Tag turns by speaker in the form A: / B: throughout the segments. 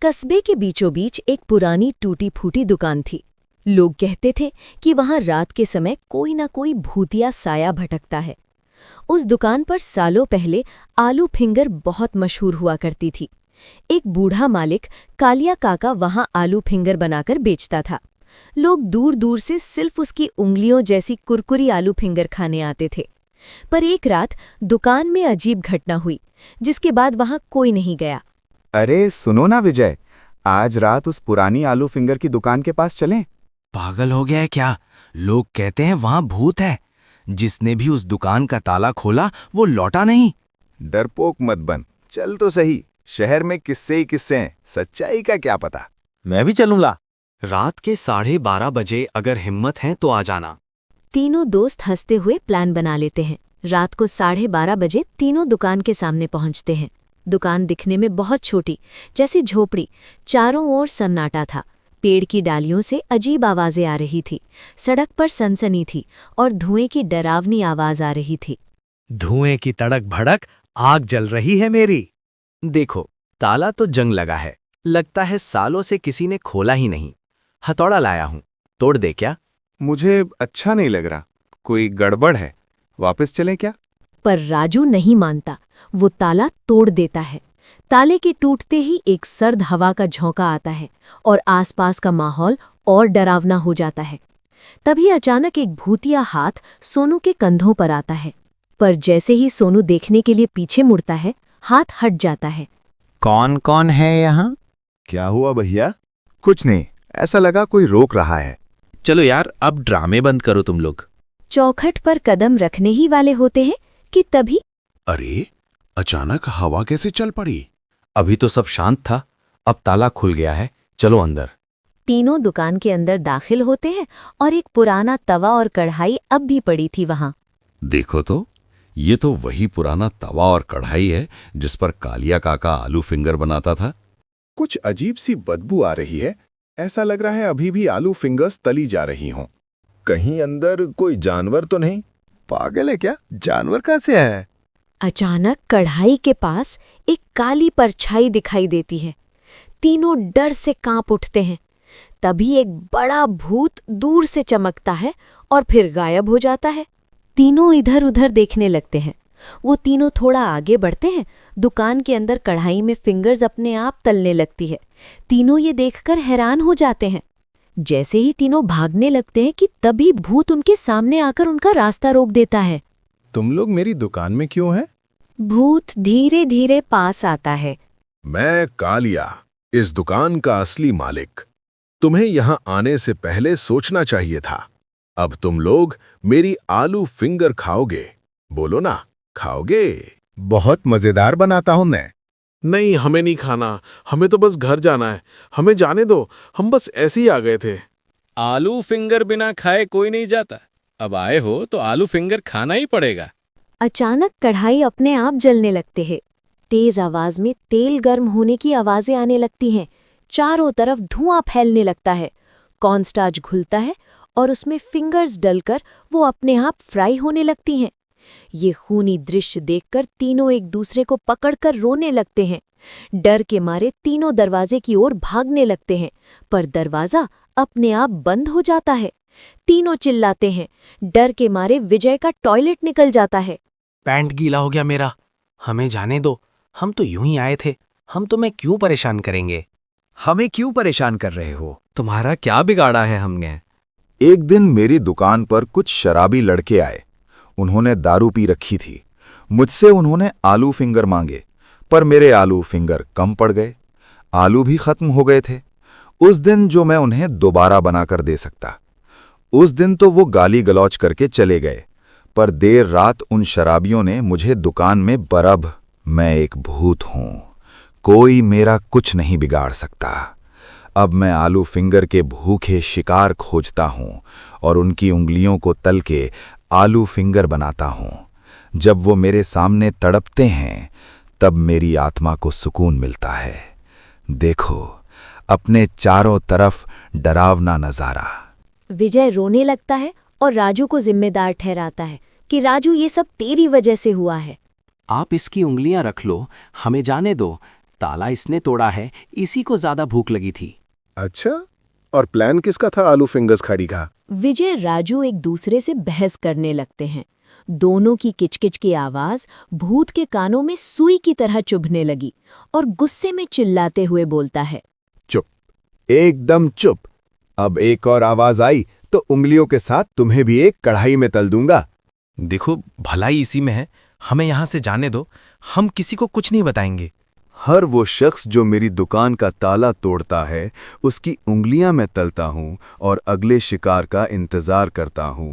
A: कस्बे के बीचों बीच एक पुरानी टूटी फूटी दुकान थी। लोग कहते थे कि वहां रात के समय कोई ना कोई भूतिया साया भटकता है। उस दुकान पर सालों पहले आलू फिंगर बहुत मशहूर हुआ करती थी। एक बूढ़ा मालिक कालिया काका वहां आलू फिंगर बनाकर बेचता था। लोग दूर दूर से सिर्फ उसकी उंगलियों जैसी कुरकुरी आलू फिंगर खाने आते थे। पर एक रात दुकान में अजीब घटना हुई, जिसके बाद वहां कोई नहीं गया।
B: अरे सुनो ना विजय, आज रात उस पुरानी आलू फिंगर की दुकान के पास चलें?
C: पागल हो गया है क्या? लोग कहते हैं वहां भूत है। जिसने भी उस दुकान का ताला खोला वो लौटा नहीं।
B: डरपोक मत बन, चल तो सही। शहर में किस्से ही किस्से हैं, सच्चाई का क्या पता।
D: मैं भी चलूंगा।
C: रात के 12:30 बजे अगर हिम्मत है तो आ जाना।
A: तीनों दोस्त हंसते हुए प्लान बना लेते हैं। रात को 12:30 बजे तीनों दुकान के सामने पहुंचते हैं। दुकान दिखने में बहुत छोटी, जैसी झोपड़ी। चारों ओर सन्नाटा था। पेड़ की डालियों से अजीब आवाजें आ रही थी। सड़क पर सनसनी थी और धुएं की डरावनी आवाज आ रही थी।
D: धुएं की तड़क भड़क, आग जल रही है मेरी।
C: देखो, ताला तो जंग लगा है। लगता है सालों से किसी ने खोला ही नहीं। हथौड़ा लाया हूं, तोड़ दे क्या?
B: मुझे अच्छा नहीं लग रहा, कोई गड़बड़ है। वापस चलें क्या?
A: पर राजू नहीं मानता। वो ताला तोड़ देता है। ताले के टूटते ही एक सर्द हवा का झोंका आता है और आसपास का माहौल और डरावना हो जाता है। तभी अचानक एक भूतिया हाथ सोनू के कंधों पर आता है। पर जैसे ही सोनू देखने के लिए पीछे मुड़ता है, हाथ हट जाता है।
D: कौन कौन है यहाँ?
B: क्या हुआ भैया? कुछ नहीं, ऐसा लगा कोई रोक रहा है।
D: चलो यार, अब ड्रामे बंद करो तुम लोग।
A: चौखट पर कदम रखने ही वाले होते हैं कि तभी
E: अरे, अचानक हवा कैसे चल पड़ी?
C: अभी तो सब शांत था, अब ताला खुल गया है। चलो अंदर।
A: तीनों दुकान के अंदर दाखिल होते हैं और एक पुराना तवा और कढ़ाई अब भी पड़ी थी वहां।
E: देखो तो, ये तो वही पुराना तवा और कढ़ाई है जिस पर कालिया काका आलू फिंगर बनाता था।
B: कुछ अजीब सी बदबू आ रही है। ऐसा लग रहा है अभी भी आलू फिंगर्स तली जा रही हों। कहीं अंदर कोई जानवर तो नहीं? पागल है क्या? जानवर कहाँ से है?
A: अचानक कढ़ाई के पास एक काली परछाई दिखाई देती है। तीनों डर से कांप उठते हैं। तभी एक बड़ा भूत दूर से चमकता है और फिर गायब हो जाता है। तीनों इधर उधर देखने लगते हैं। वो तीनों थोड़ा आगे बढ़ते हैं। दुकान के अंदर कढ़ाई में फिंगर्स अपने आप तलने लगती है। तीनों ये देखकर हैरान हो जाते हैं। जैसे ही तीनों भागने लगते हैं कि तभी भूत उनके सामने आकर उनका रास्ता रोक देता है।
B: तुम लोग मेरी दुकान में क्यों हैं?
A: भूत धीरे धीरे पास आता है।
E: मैं कालिया, इस दुकान का असली मालिक। तुम्हें यहाँ आने से पहले सोचना चाहिए था। अब तुम लोग मेरी आलू फिंगर खाओगे। बोलो ना, खाओगे?
B: बहुत मजेदार बनाता हूं मैं।
F: नहीं, हमें नहीं खाना। हमें तो बस घर जाना है। हमें जाने दो, हम बस ऐसे ही आ गए थे।
G: आलू फिंगर बिना खाए कोई नहीं जाता। अब आए हो तो आलू फिंगर खाना ही पड़ेगा।
A: अचानक कढ़ाई अपने आप जलने लगते हैं। तेज आवाज में तेल गर्म होने की आवाजें आने लगती हैं। चारों तरफ धुआं फैलने लगता है। कॉर्नस्टार्च घुलता है और उसमें फिंगर्स डलकर वो अपने आप फ्राई होने लगती हैं। ये खूनी दृश्य देखकर तीनों एक दूसरे को पकड़कर रोने लगते हैं। डर के मारे तीनों दरवाजे की ओर भागने लगते हैं, पर दरवाजा अपने आप बंद हो जाता है। तीनों चिल्लाते हैं। डर के मारे विजय का टॉयलेट निकल जाता है।
C: पैंट गीला हो गया मेरा। हमें जाने दो, हम तो यूं ही आए थे। हम तुम्हें क्यों परेशान करेंगे?
D: हमें क्यों परेशान कर रहे हो? तुम्हारा क्या बिगाड़ा है हमने?
B: एक दिन मेरी दुकान पर कुछ शराबी लड़के आए। उन्होंने दारू पी रखी थी। मुझसे उन्होंने आलू फिंगर मांगे, पर मेरे आलू फिंगर कम पड़ गए। आलू भी खत्म हो गए थे। उस दिन जो मैं उन्हें दोबारा बनाकर दे सकता। उस दिन तो वो गाली गलौज करके चले गए, पर देर रात उन शराबियों ने मुझे दुकान में बरब, मैं एक भूत हूं, कोई मेरा कुछ नहीं बिगाड़ सकता। अब मैं आलू फिंगर के भूखे शिकार खोजता हूं और उनकी उंगलियों को तल के आलू फिंगर बनाता हूं। जब वो मेरे सामने तड़पते हैं, तब मेरी आत्मा को सुकून मिलता है। देखो, अपने चारों तरफ डरावना नजारा।
A: विजय रोने लगता है और राजू को जिम्मेदार ठहराता है कि राजू, ये सब तेरी वजह से हुआ है।
C: आप इसकी उंगलियां रख लो, हमें जाने दो। ताला इसने तोड़ा है, इसी को ज्यादा भूख लगी थी।
E: अच्छा, और प्लान किसका था आलू फिंगर्स खाड़ी का?
A: विजय राजू एक दूसरे से बहस करने लगते हैं। दोनों की किचकिच की आवाज भूत के कानों में सुई की तरह चुभने लगी और गुस्से में चिल्लाते हुए बोलता है,
B: चुप, एकदम चुप। अब एक और आवाज आई तो उंगलियों के साथ तुम्हें भी एक कढ़ाई में तल दूंगा।
D: देखो, भलाई इसी में है, हमें यहाँ से जाने दो, हम किसी को कुछ नहीं बताएंगे।
B: हर वो शख्स जो मेरी दुकान का ताला तोड़ता है, उसकी उंगलियां मैं तलता हूं और अगले शिकार का इंतजार करता हूं।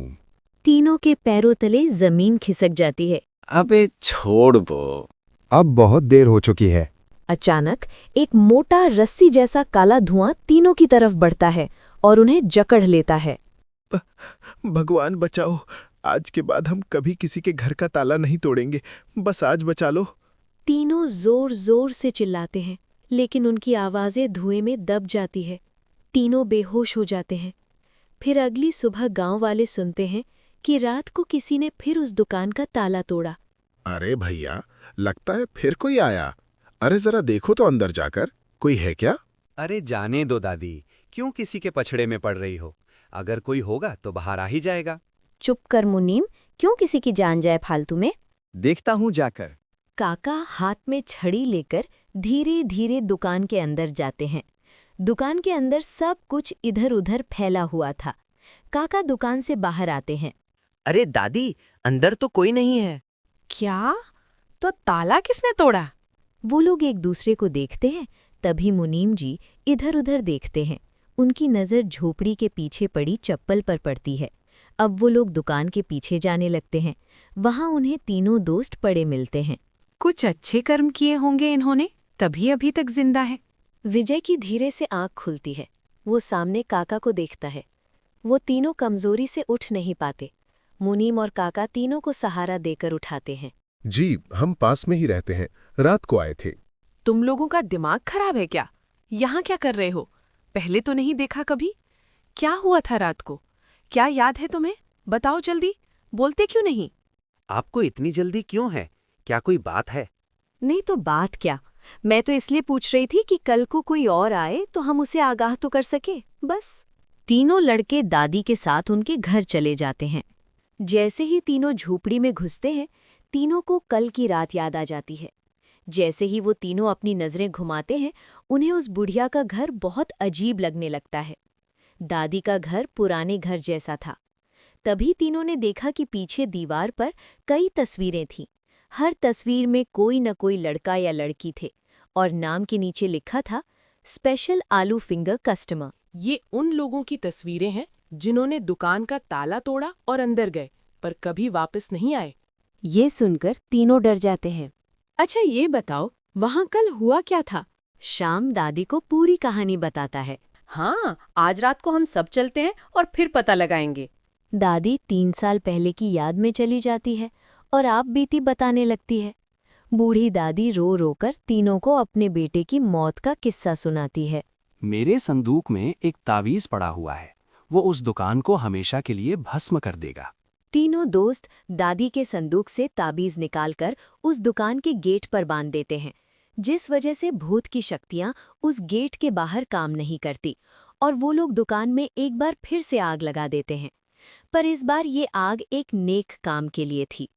A: तीनों के पैरों तले जमीन खिसक जाती है।
C: अबे छोड़ वो।
B: अब बहुत देर हो चुकी है।
A: अचानक एक मोटा रस्सी जैसा काला धुआं तीनों की तरफ बढ़ता है और उन्हें जकड़ लेता है।
E: भगवान बचाओ, आज के बाद हम कभी किसी के घर का ताला नहीं तोड़ेंगे, बस आज बचा लो।
A: तीनों जोर जोर से चिल्लाते हैं, लेकिन उनकी आवाजें धुएं में दब जाती है। तीनों बेहोश हो जाते हैं। फिर अगली सुबह गांव वाले सुनते हैं कि रात को किसी ने फिर उस दुकान का ताला तोड़ा।
E: अरे भैया, लगता है फिर कोई आया। अरे जरा देखो तो अंदर जाकर, कोई है क्या?
D: अरे जाने दो दादी, क्यों किसी के पछड़े में पड़ रही हो? अगर कोई होगा तो बाहर आ ही जाएगा।
A: चुप कर मुनीम, क्यों किसी की जान जाए फालतू में।
D: देखता हूँ जाकर।
A: काका हाथ में छड़ी लेकर धीरे धीरे दुकान के अंदर जाते हैं। दुकान के अंदर सब कुछ इधर उधर फैला हुआ था। काका दुकान से बाहर आते हैं।
C: अरे दादी, अंदर तो कोई नहीं है।
H: क्या? तो ताला किसने तोड़ा?
A: वो लोग एक दूसरे को देखते हैं। तभी मुनीम जी इधर उधर देखते हैं। उनकी नज़र झोपड़ी के पीछे पड़ी चप्पल पर पड़ती है। अब वो लोग दुकान के पीछे जाने लगते हैं। वहाँ उन्हें तीनों दोस्त पड़े मिलते हैं।
H: कुछ अच्छे कर्म किए होंगे इन्होंने, तभी अभी तक जिंदा है।
A: विजय की धीरे से आंख खुलती है। वो सामने काका को देखता है। वो तीनों कमजोरी से उठ नहीं पाते। मुनीम और काका तीनों को सहारा देकर उठाते हैं।
E: जी, हम पास में ही रहते हैं, रात को आए थे।
H: तुम लोगों का दिमाग खराब है क्या? यहाँ क्या कर रहे हो? पहले तो नहीं देखा कभी। क्या हुआ था रात को? क्या याद है तुम्हें? बताओ जल्दी, बोलते क्यों नहीं?
C: आपको इतनी जल्दी क्यों है? क्या कोई बात है?
A: नहीं तो बात क्या, मैं तो इसलिए पूछ रही थी कि कल को कोई और आए तो हम उसे आगाह तो कर सके, बस। तीनों लड़के दादी के साथ उनके घर चले जाते हैं। जैसे ही तीनों झोपड़ी में घुसते हैं, तीनों को कल की रात याद आ जाती है। जैसे ही वो तीनों अपनी नज़रें घुमाते हैं, उन्हें उस बुढ़िया का घर बहुत अजीब लगने लगता है। दादी का घर पुराने घर जैसा था। तभी तीनों ने देखा कि पीछे दीवार पर कई तस्वीरें थीं। हर तस्वीर में कोई न कोई लड़का या लड़की थे और नाम के नीचे लिखा था, स्पेशल आलू फिंगर कस्टमर।
H: ये उन लोगों की तस्वीरें हैं जिन्होंने दुकान का ताला तोड़ा और अंदर गए, पर कभी वापस नहीं आए।
A: ये सुनकर तीनों डर जाते हैं।
H: अच्छा ये बताओ, वहाँ कल हुआ क्या था?
A: शाम दादी को पूरी कहानी बताता है।
H: हाँ, आज रात को हम सब चलते हैं और फिर पता लगाएंगे।
A: दादी 3 साल पहले की याद में चली जाती है और आप बीती बताने लगती है। बूढ़ी दादी रो रो कर तीनों को अपने बेटे की मौत का किस्सा सुनाती है।
C: मेरे संदूक में एक तावीज पड़ा हुआ है, वो उस दुकान को हमेशा के लिए भस्म कर देगा।
A: तीनों दोस्त दादी के संदूक से ताबीज निकालकर उस दुकान के गेट पर बांध देते हैं, जिस वजह से भूत की शक्तियां उस गेट के बाहर काम नहीं करती और वो लोग दुकान में एक बार फिर से आग लगा देते हैं। पर इस बार ये आग एक नेक काम के लिए थी।